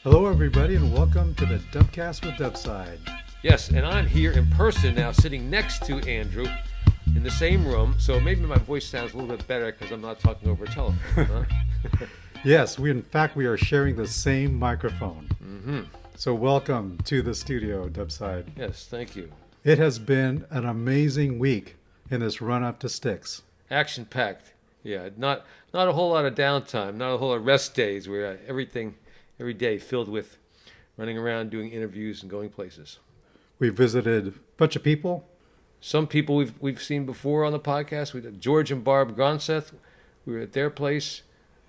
Hello, everybody, and welcome to the Dubcast with Dubside. Yes, and I'm here in person now, sitting next to Andrew in the same room. So maybe my voice sounds a little bit better because I'm not talking over a telephone. Huh? Yes, we are sharing the same microphone. Mm-hmm. So welcome to the studio, Dubside. Yes, thank you. It has been an amazing week in this run-up to Styx. Action-packed. Yeah, not a whole lot of downtime, not a whole lot of rest days where every day filled with running around, doing interviews, and going places. We visited a bunch of people. Some people we've seen before on the podcast. We did George and Barb Gronseth. We were at their place.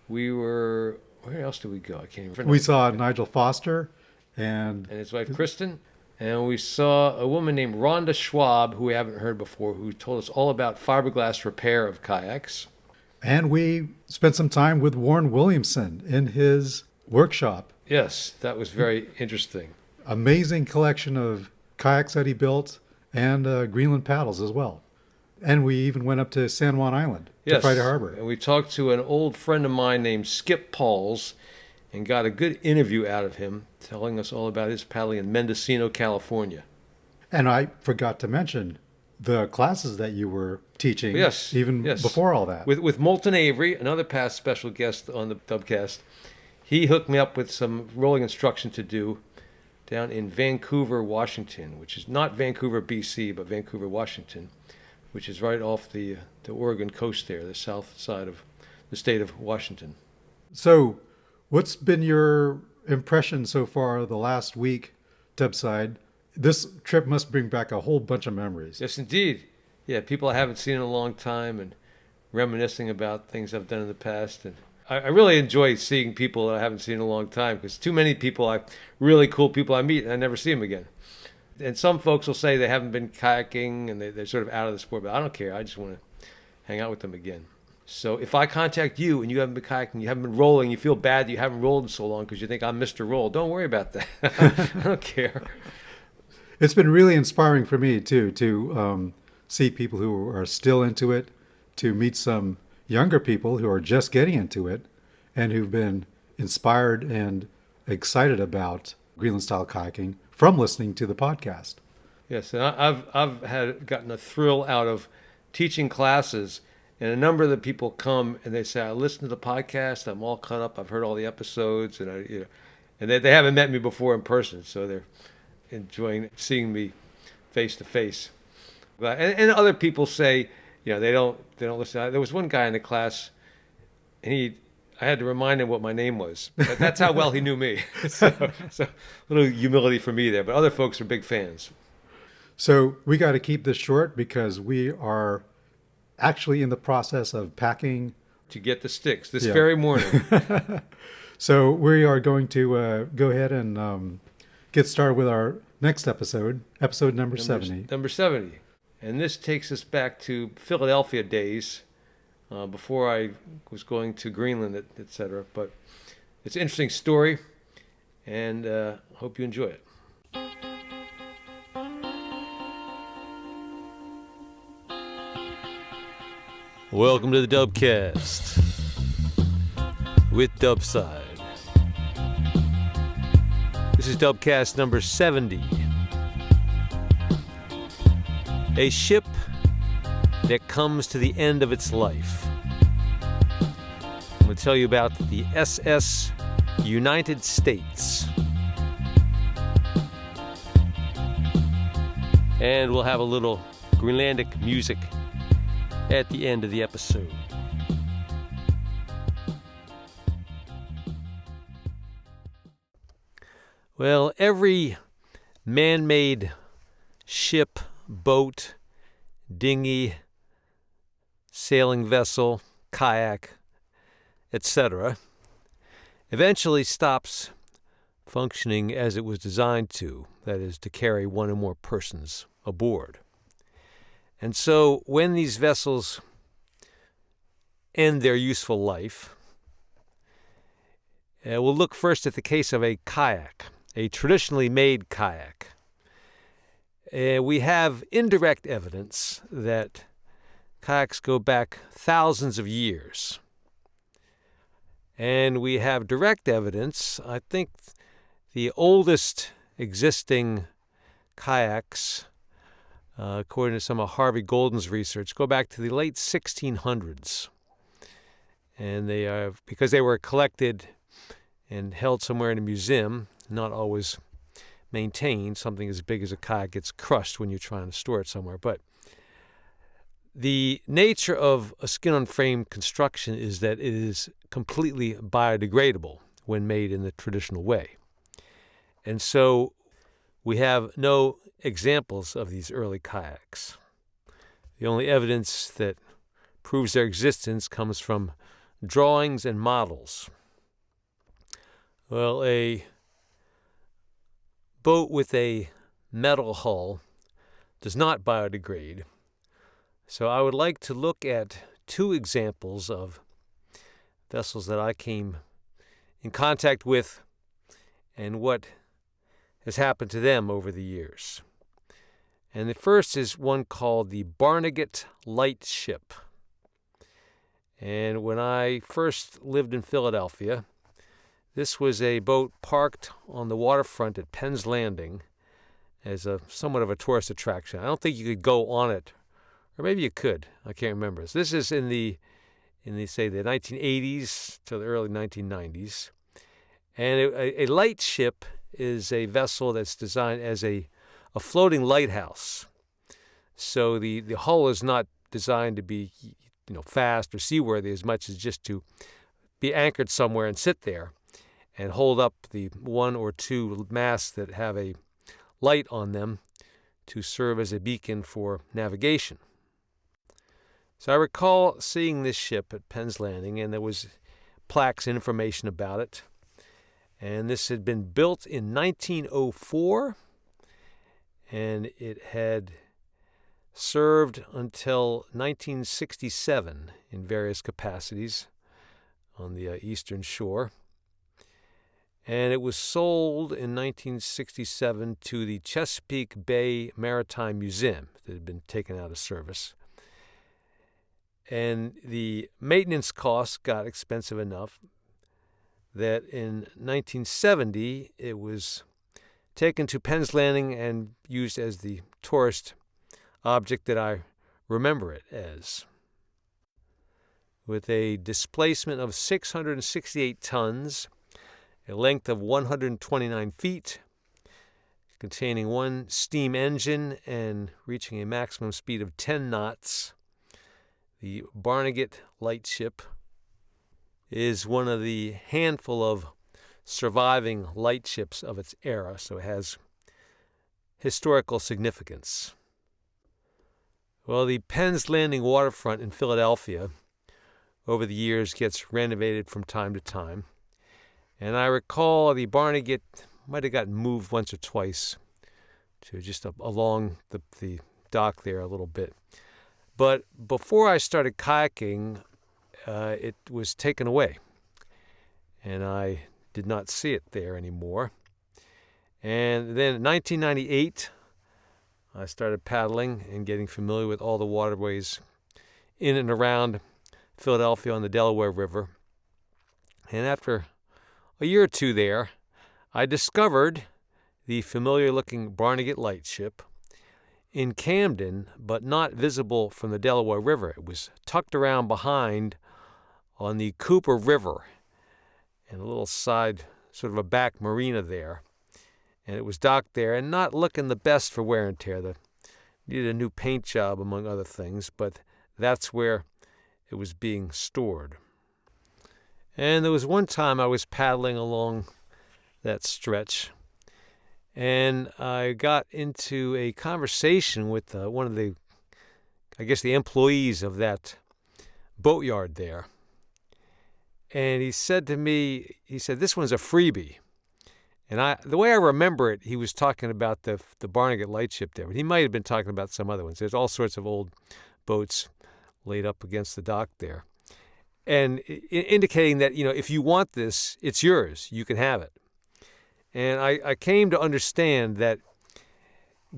Where else did we go? I can't even. We saw Nigel Foster and his wife Kristen. And we saw a woman named Rhonda Schwab, who we haven't heard before, who told us all about fiberglass repair of kayaks. And we spent some time with Warren Williamson in his workshop. Yes, that was very interesting. Amazing collection of kayaks that he built and Greenland paddles as well. And we even went up to San Juan Island, to Friday Harbor. And we talked to an old friend of mine named Skip Pauls and got a good interview out of him, telling us all about his paddling in Mendocino, California. And I forgot to mention the classes that you were teaching before all that. With Moulton Avery, another past special guest on the Dubcast. He hooked me up with some rolling instruction to do down in Vancouver, Washington, which is not Vancouver, BC, but Vancouver, Washington, which is right off the Oregon coast there, the south side of the state of Washington. So what's been your impression so far the last week, Dubside? This trip must bring back a whole bunch of memories. Yes, indeed. Yeah, people I haven't seen in a long time and reminiscing about things I've done in the past. And I really enjoy seeing people that I haven't seen in a long time because too many people, really cool people I meet, and I never see them again. And some folks will say they haven't been kayaking and they're sort of out of the sport, but I don't care. I just want to hang out with them again. So if I contact you and you haven't been kayaking, you haven't been rolling, you feel bad that you haven't rolled in so long because you think I'm Mr. Roll, don't worry about that. I don't care. It's been really inspiring for me, too, to see people who are still into it, to meet some younger people who are just getting into it and who've been inspired and excited about Greenland-style kayaking from listening to the podcast. Yes, and I've gotten a thrill out of teaching classes, and a number of the people come and they say, I listened to the podcast, I'm all caught up, I've heard all the episodes, and they haven't met me before in person, so they're enjoying seeing me face to face. And other people say, they don't listen. There was one guy in the class, and I had to remind him what my name was. But that's how well he knew me. So a little humility for me there. But other folks are big fans. So we got to keep this short because we are actually in the process of packing to get the Styx this very morning. So we are going to go ahead and get started with our next episode number 70. Number 70. And this takes us back to Philadelphia days, before I was going to Greenland, etc. But it's an interesting story, and hope you enjoy it. Welcome to the Dubcast with Dubside. This is Dubcast number 70. A ship that comes to the end of its life. I'm going to tell you about the SS United States. And we'll have a little Greenlandic music at the end of the episode. Well, every man-made ship, boat, dinghy, sailing vessel, kayak, etc., eventually stops functioning as it was designed to, that is, to carry one or more persons aboard. And so when these vessels end their useful life, we'll look first at the case of a kayak, a traditionally made kayak. We have indirect evidence that kayaks go back thousands of years. And we have direct evidence, I think, The oldest existing kayaks, according to some of Harvey Golden's research, go back to the late 1600s. And they are, because they were collected and held somewhere in a museum, not always maintained. Something as big as a kayak gets crushed when you're trying to store it somewhere. But the nature of a skin-on-frame construction is that it is completely biodegradable when made in the traditional way. And so we have no examples of these early kayaks. The only evidence that proves their existence comes from drawings and models. Well, a boat with a metal hull does not biodegrade. So I would like to look at two examples of vessels that I came in contact with and what has happened to them over the years. And the first is one called the Barnegat Lightship. And when I first lived in Philadelphia, this was a boat parked on the waterfront at Penn's Landing as a somewhat of a tourist attraction. I don't think you could go on it, or maybe you could. I can't remember. So this is in the 1980s to the early 1990s. And a lightship is a vessel that's designed as a floating lighthouse. So the hull is not designed to be fast or seaworthy as much as just to be anchored somewhere and sit there and hold up the one or two masts that have a light on them to serve as a beacon for navigation. So I recall seeing this ship at Penn's Landing, and there was plaques and information about it. And this had been built in 1904, and it had served until 1967 in various capacities on the eastern shore. And it was sold in 1967 to the Chesapeake Bay Maritime Museum that had been taken out of service. And the maintenance costs got expensive enough that in 1970 it was taken to Penn's Landing and used as the tourist object that I remember it as. With a displacement of 668 tons, a length of 129 feet, containing one steam engine and reaching a maximum speed of 10 knots, the Barnegat Lightship is one of the handful of surviving lightships of its era, so it has historical significance. Well, the Penn's Landing waterfront in Philadelphia over the years gets renovated from time to time. And I recall the Barnegat might have gotten moved once or twice to just along the dock there a little bit. But before I started kayaking, it was taken away. And I did not see it there anymore. And then in 1998, I started paddling and getting familiar with all the waterways in and around Philadelphia on the Delaware River. And after a year or two there, I discovered the familiar-looking Barnegat Lightship in Camden, but not visible from the Delaware River. It was tucked around behind on the Cooper River in a little side, sort of a back marina there. And it was docked there and not looking the best for wear and tear. Needed a new paint job, among other things, but that's where it was being stored. And there was one time I was paddling along that stretch, and I got into a conversation with one of the employees of that boatyard there. And he said to me, this one's a freebie. And the way I remember it, he was talking about the Barnegat Lightship there, but he might have been talking about some other ones. There's all sorts of old boats laid up against the dock there. And indicating that, if you want this, it's yours. You can have it. And I came to understand that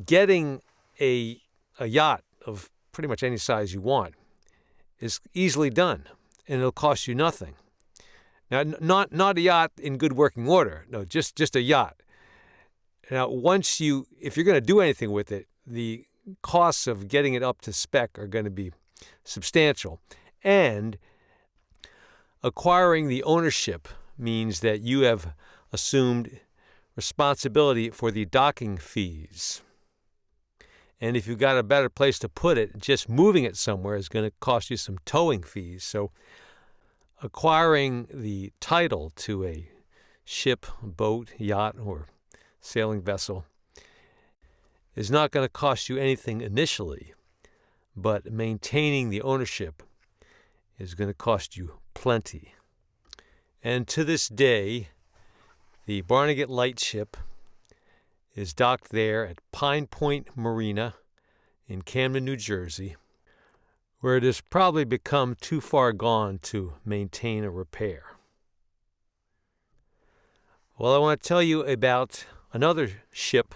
getting a yacht of pretty much any size you want is easily done, and it'll cost you nothing. Now, not a yacht in good working order. No, just a yacht. Now, if you're going to do anything with it, the costs of getting it up to spec are going to be substantial. And acquiring the ownership means that you have assumed responsibility for the docking fees. And if you've got a better place to put it, just moving it somewhere is going to cost you some towing fees. So acquiring the title to a ship, boat, yacht, or sailing vessel is not going to cost you anything initially, but maintaining the ownership is going to cost you plenty. And to this day, the Barnegat Lightship is docked there at Pine Point Marina in Camden, New Jersey, where it has probably become too far gone to maintain or repair. Well, I want to tell you about another ship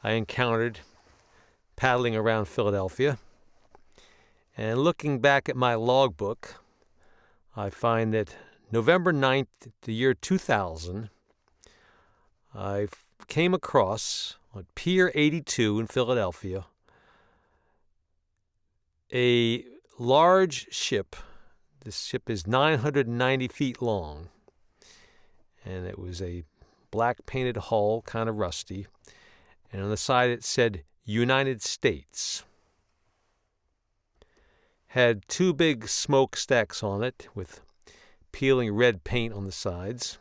I encountered paddling around Philadelphia. And looking back at my logbook, I find that November 9th, the year 2000, I came across on Pier 82 in Philadelphia a large ship. This ship is 990 feet long, and it was a black painted hull, kind of rusty, and on the side it said United States. Had two big smokestacks on it with peeling red paint on the sides.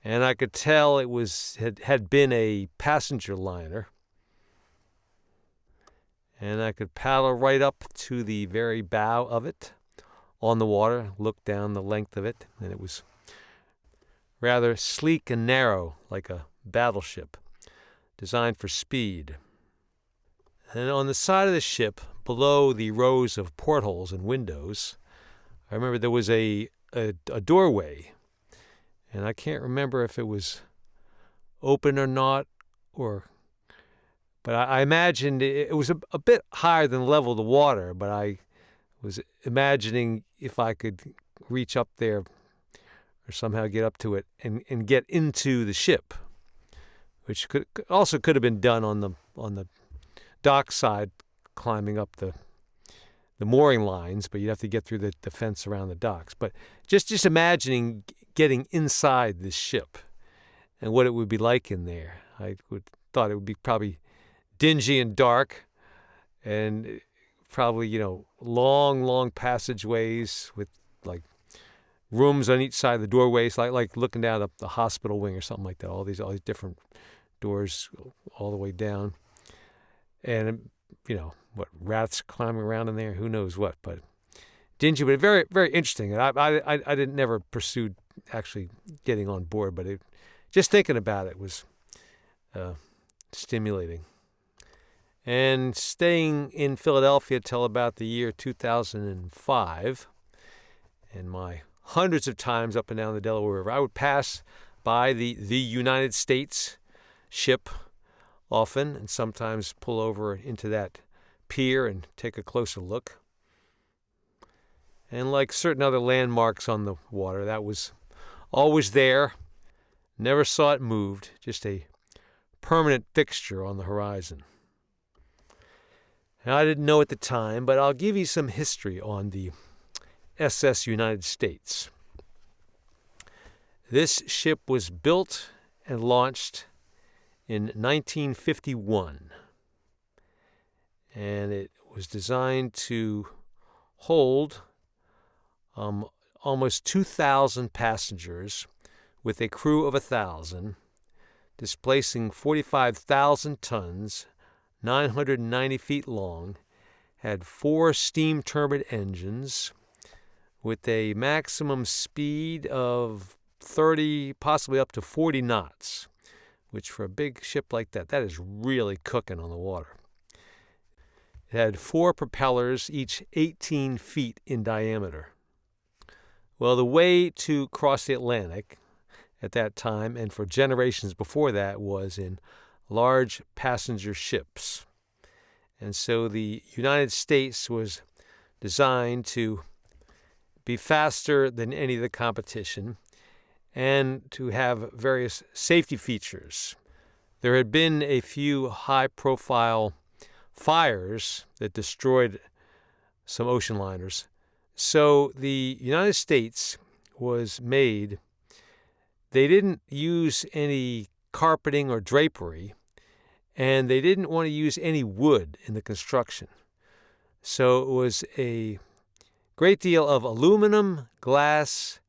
And I could tell it had been a passenger liner. And I could paddle right up to the very bow of it on the water, look down the length of it, and it was rather sleek and narrow, like a battleship, designed for speed. And on the side of the ship, below the rows of portholes and windows, I remember there was a doorway. And I can't remember if it was open or not, but I imagined it was a bit higher than the level of the water, but I was imagining if I could reach up there or somehow get up to it and get into the ship, which could have been done on the dock side, climbing up the mooring lines, but you'd have to get through the fence around the docks. But just imagining getting inside this ship and what it would be like in there. I thought it would be probably dingy and dark, and probably, long passageways with like rooms on each side of the doorways, like looking down up the hospital wing or something like that. All these different doors all the way down, and what, rats climbing around in there, who knows what, but dingy, but very, very interesting. And I didn't never pursued actually getting on board, but just thinking about it was stimulating. And staying in Philadelphia till about the year 2005, and my hundreds of times up and down the Delaware River, I would pass by the United States ship often, and sometimes pull over into that pier and take a closer look. And like certain other landmarks on the water, that was always there. Never saw it moved, just a permanent fixture on the horizon. Now, I didn't know at the time, but I'll give you some history on the SS United States. This ship was built and launched in 1951, and it was designed to hold almost 2,000 passengers with a crew of 1,000, displacing 45,000 tons, 990 feet long, had 4 steam turbine engines with a maximum speed of 30, possibly up to 40 knots, which for a big ship like that is really cooking on the water. It had 4 propellers, each 18 feet in diameter. Well, the way to cross the Atlantic at that time, and for generations before that, was in large passenger ships. And so the United States was designed to be faster than any of the competition and to have various safety features there had been a few high-profile fires that destroyed some ocean liners. So the United States was made. They didn't use any carpeting or drapery, and they didn't want to use any wood in the construction. So it was a great deal of aluminum, glass,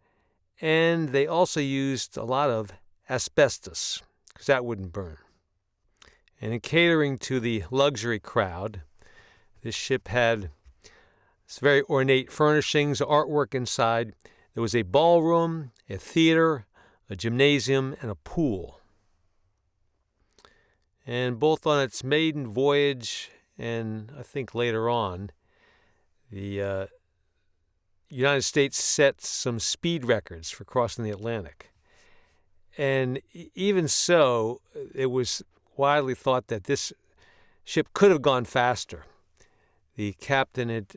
and they also used a lot of asbestos, because that wouldn't burn. And in catering to the luxury crowd, this ship had some very ornate furnishings, artwork inside. There was a ballroom, a theater, a gymnasium, and a pool. And both on its maiden voyage and I think later on, the United States set some speed records for crossing the Atlantic. And even so, it was widely thought that this ship could have gone faster. The captain had,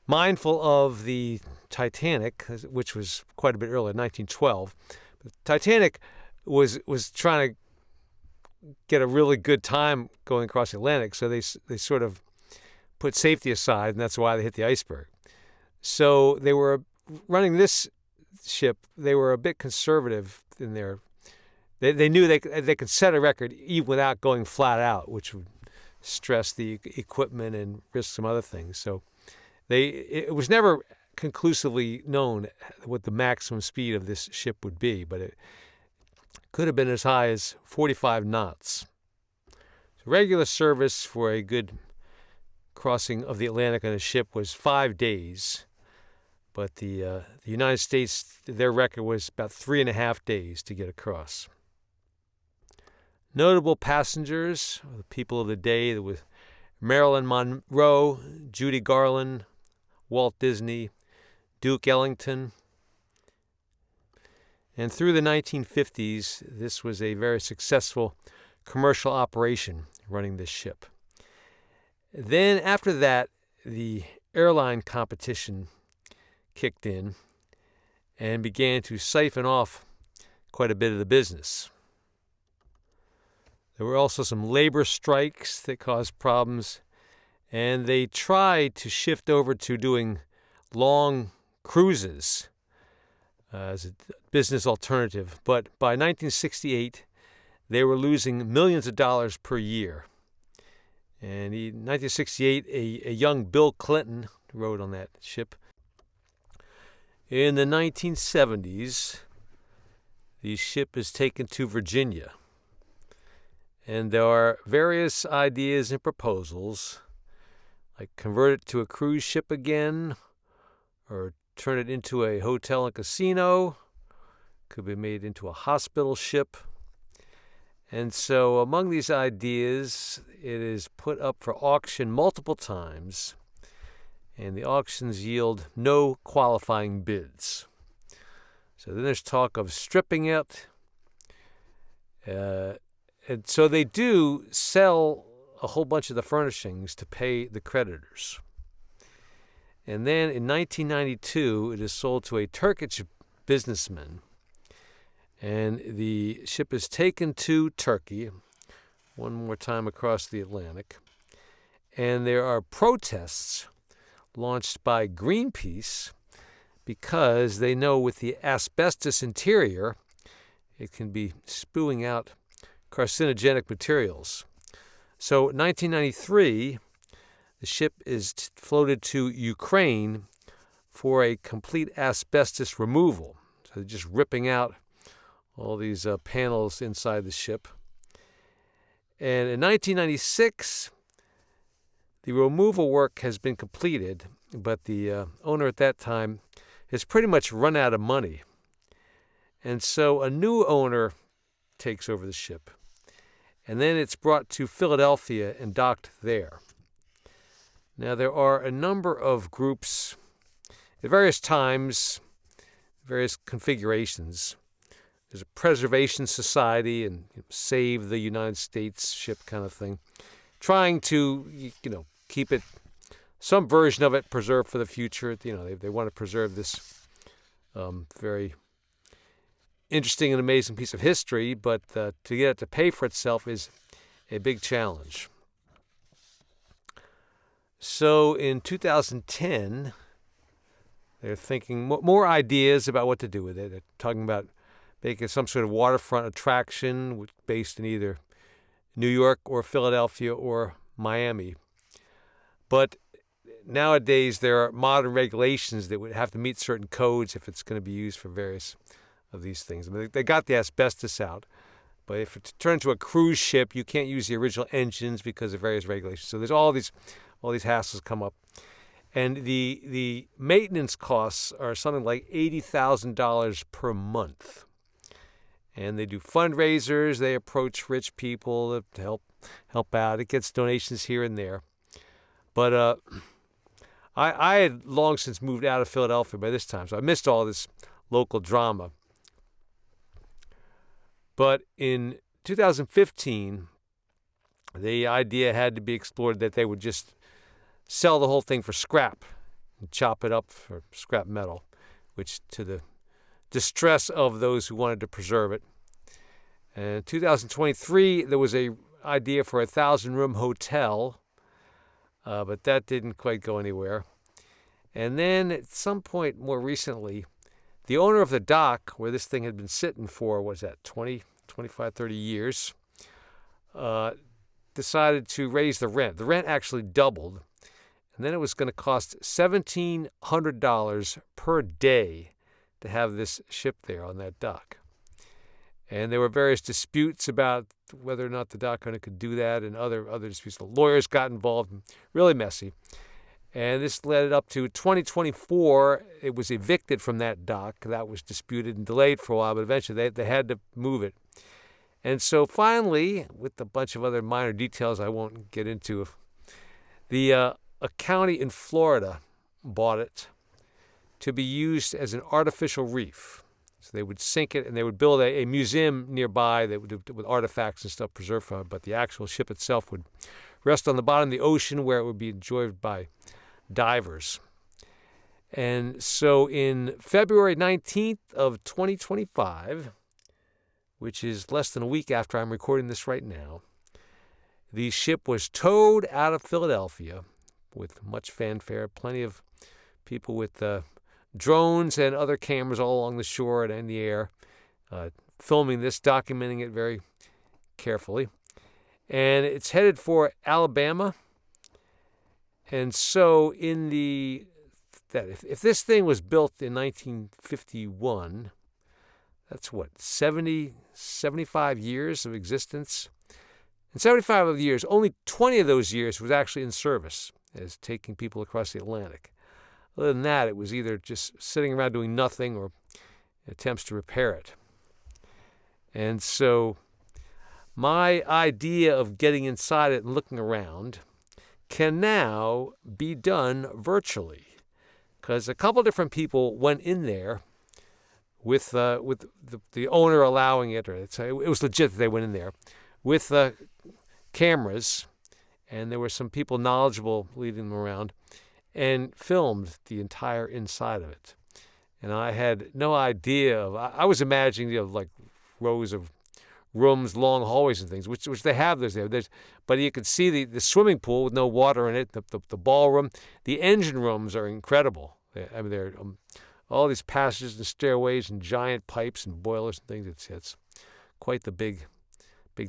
mindful of the Titanic, which was quite a bit earlier, 1912, the Titanic was trying to get a really good time going across the Atlantic, so they sort of put safety aside, and that's why they hit the iceberg. So they were running this ship. They were a bit conservative in their. They knew they could set a record even without going flat out, which would stress the equipment and risk some other things. So it was never conclusively known what the maximum speed of this ship would be, but it could have been as high as 45 knots. So regular service for a good crossing of the Atlantic on a ship was 5 days, but the United States, their record was about 3.5 days to get across. Notable passengers, the people of the day, there was Marilyn Monroe, Judy Garland, Walt Disney, Duke Ellington. And through the 1950s, this was a very successful commercial operation running this ship. Then after that, the airline competition kicked in and began to siphon off quite a bit of the business. There were also some labor strikes that caused problems, and they tried to shift over to doing long cruises as a business alternative. But by 1968, they were losing millions of dollars per year. And in 1968, a young Bill Clinton rode on that ship. In the 1970s, the ship is taken to Virginia. And there are various ideas and proposals, like convert it to a cruise ship again, or turn it into a hotel and casino. Could be made into a hospital ship. And so among these ideas, it is put up for auction multiple times, and the auctions yield no qualifying bids. So then there's talk of stripping it. And so they do sell a whole bunch of the furnishings to pay the creditors. And then in 1992, it is sold to a Turkish businessman. And the ship is taken to Turkey, one more time across the Atlantic. And there are protests launched by Greenpeace because they know with the asbestos interior, it can be spewing out carcinogenic materials. So in 1993, the ship is floated to Ukraine for a complete asbestos removal. So they're just ripping out all these panels inside the ship. And in 1996, the removal work has been completed, but the owner at that time has pretty much run out of money. And so a new owner takes over the ship. And then it's brought to Philadelphia and docked there. Now, there are a number of groups at various times, various configurations. There's a preservation society and save the United States ship kind of thing, trying to, keep it, some version of it preserved for the future. They want to preserve this very interesting and amazing piece of history, but to get it to pay for itself is a big challenge. So in 2010, they're thinking more ideas about what to do with it. They're talking about making some sort of waterfront attraction based in either New York or Philadelphia or Miami. But nowadays, there are modern regulations that would have to meet certain codes if it's going to be used for various of these things. I mean, they got the asbestos out, but if it turns into a cruise ship, you can't use the original engines because of various regulations. So there's all these hassles come up, and the maintenance costs are something like $80,000 per month. And they do fundraisers. They approach rich people to help out. It gets donations here and there, but I had long since moved out of Philadelphia by this time, so I missed all this local drama. But in 2015, the idea had to be explored that they would just sell the whole thing for scrap and chop it up for scrap metal, which to the distress of those who wanted to preserve it. And in 2023, there was an idea for a 1,000-room hotel, but that didn't quite go anywhere. And then at some point more recently, the owner of the dock where this thing had been sitting for, 25, 30 years, decided to raise the rent. The rent actually doubled, and then it was going to cost $1,700 per day to have this ship there on that dock. And there were various disputes about whether or not the dock owner could do that, and other disputes. The lawyers got involved, really messy. And this led it up to 2024. It was evicted from that dock. That was disputed and delayed for a while, but eventually they had to move it. And so finally, with a bunch of other minor details I won't get into, a county in Florida bought it to be used as an artificial reef. So they would sink it, and they would build a museum nearby that would do with artifacts and stuff preserved from it. But the actual ship itself would rest on the bottom of the ocean, where it would be enjoyed by divers. And so in February 19th of 2025, which is less than a week after I'm recording this right now, the ship was towed out of Philadelphia with much fanfare, plenty of people with drones and other cameras all along the shore and in the air, filming this, documenting it very carefully. And it's headed for Alabama. And so if this thing was built in 1951, that's 75 years of existence. In 75 of the years, only 20 of those years was actually in service as taking people across the Atlantic. Other than that, it was either just sitting around doing nothing or attempts to repair it. And so my idea of getting inside it and looking around can now be done virtually, because a couple different people went in there with the owner allowing it, or it was legit that they went in there with cameras, and there were some people knowledgeable leading them around, and filmed the entire inside of it. And I had no idea I was imagining like rows of rooms, long hallways and things, which they have those there. But you could see the swimming pool with no water in it, the ballroom. The engine rooms are incredible. They're all these passages and stairways and giant pipes and boilers and things. It's quite the big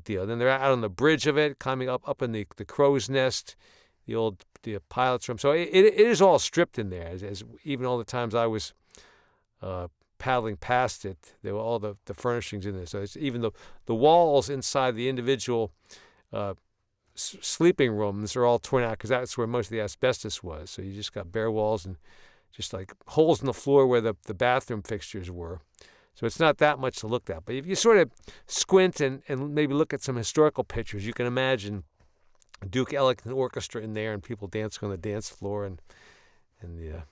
deal. And then they're out on the bridge of it, climbing up in the crow's nest, the pilot's room. So it is all stripped in there. As even all the times I was paddling past it, there were all the furnishings in there. So it's even the walls inside the individual sleeping rooms are all torn out, because that's where most of the asbestos was. So you just got bare walls and just like holes in the floor where the bathroom fixtures were. So it's not that much to look at. But if you sort of squint and maybe look at some historical pictures, you can imagine Duke Ellington Orchestra in there and people dancing on the dance floor and the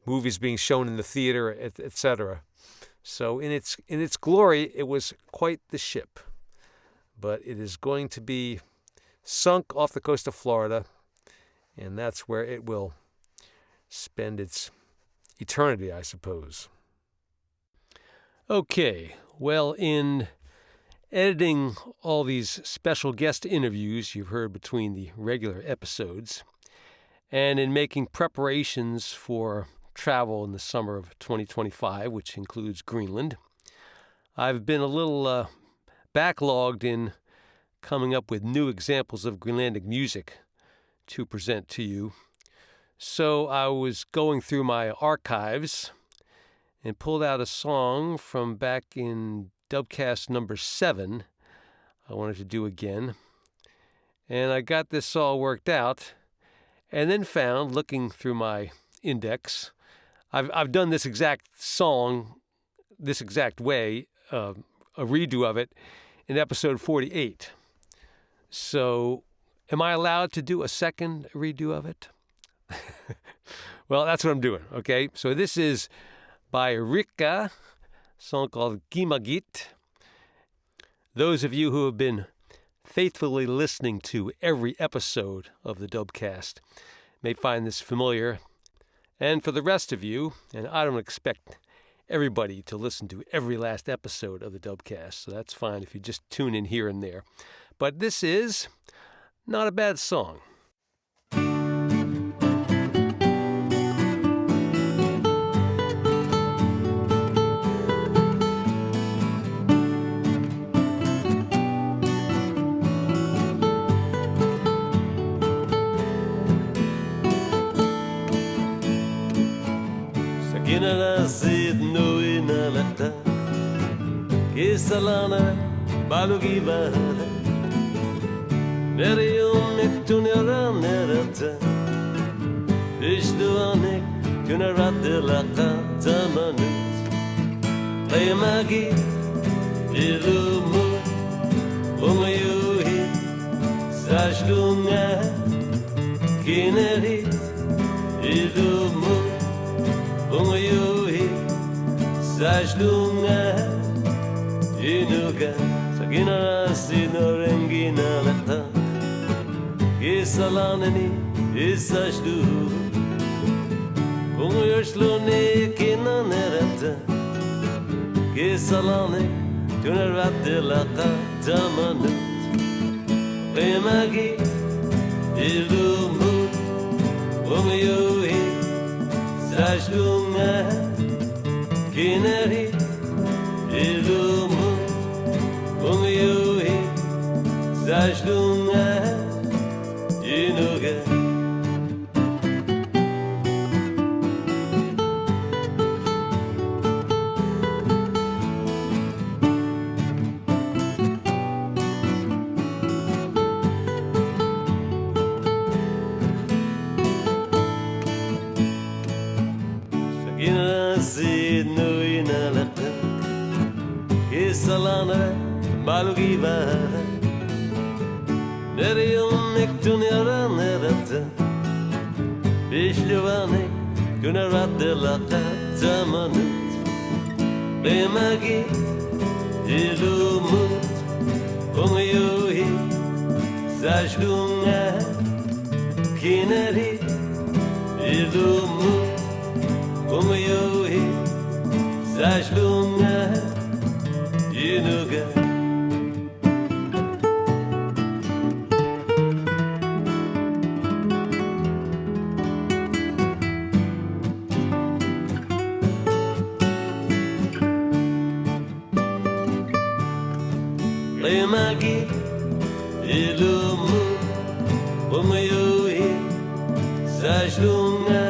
movies being shown in the theater, etc. So in its glory, it was quite the ship. But it is going to be sunk off the coast of Florida, and that's where it will spend its eternity, I suppose. Okay, well, in editing all these special guest interviews you've heard between the regular episodes, and in making preparations for travel in the summer of 2025, which includes Greenland, I've been a little backlogged in coming up with new examples of Greenlandic music to present to you. So I was going through my archives and pulled out a song from back in Dubcast number 7 I wanted to do again. And I got this all worked out, and then found, looking through my index, I've done this exact song, this exact way, a redo of it, in episode 48. So, am I allowed to do a second redo of it? Well, that's what I'm doing, okay? So this is by Rikka, a song called Gimagit. Those of you who have been faithfully listening to every episode of the Dubcast may find this familiar. And for the rest of you, and I don't expect everybody to listen to every last episode of the Dubcast, so that's fine if you just tune in here and there. But this is not a bad song. Sid no inalata Kisalana balugivara Neriunik tuneranerata Ishduanik tuneratilaka tamanut Layamagi ilumut Umayuhi Sajlunga Kinerit ilumut Ungayuhi Sajlunga Inuga Sagina Sinorengina Lata Isalanani Isajlu Ungayusluni Kina Nerata Isalani Tuneradilaka Tamanut Rimagi Ilumut Ungayuhi Sajlunga Kinerit Ilumut Ungayuhi Sajlunga Inuga Salana balugivara Neriunik tuneranerata Bishluanik tuneratilaka tamanut Rimagi ilumut Ungayuhi Sajlunga Kinerit ilumut Ungayuhi Sajlunga Inuga Rimagi Ilumut Umayuhi Sajlunga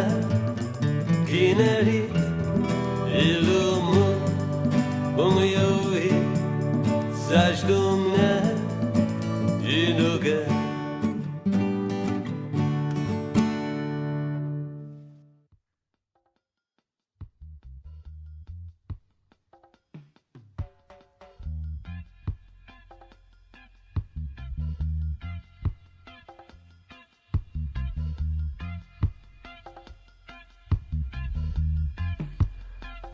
Kinerit Ilumut Umayuhi Sajlunga Inuga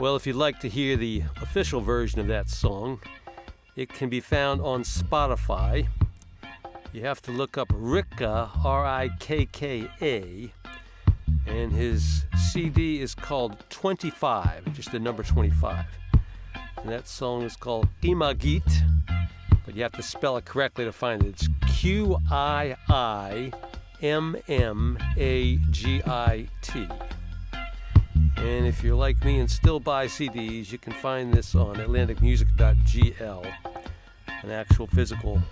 Well, if you'd like to hear the official version of that song, it can be found on Spotify. You have to look up Rikka, Rikka, and his CD is called 25, just the number 25. and that song is called Qimagit, but you have to spell it correctly to find it. It's Qiimmagit. And if you're like me and still buy CDs, you can find this on atlanticmusic.gl, an actual physical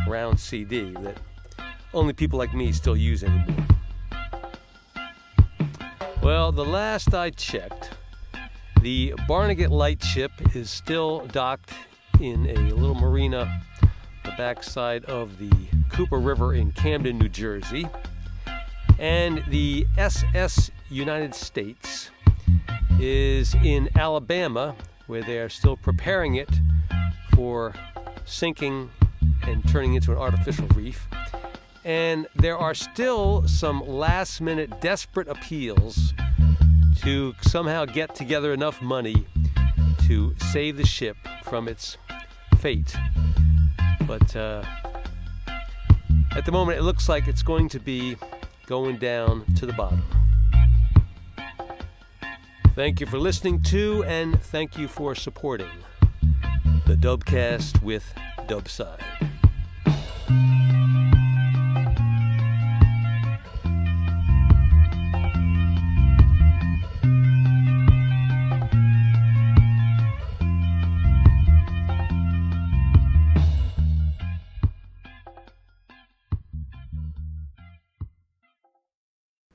round CD that only people like me still use anymore. Well, the last I checked, the Barnegat Lightship is still docked in a little marina on the backside of the Cooper River in Camden, New Jersey. And the SS United States is in Alabama, where they are still preparing it for sinking and turning into an artificial reef. And there are still some last-minute desperate appeals to somehow get together enough money to save the ship from its fate. But at the moment, it looks like it's going to be going down to the bottom. Thank you for listening to, and thank you for supporting the Dubcast with Dubside.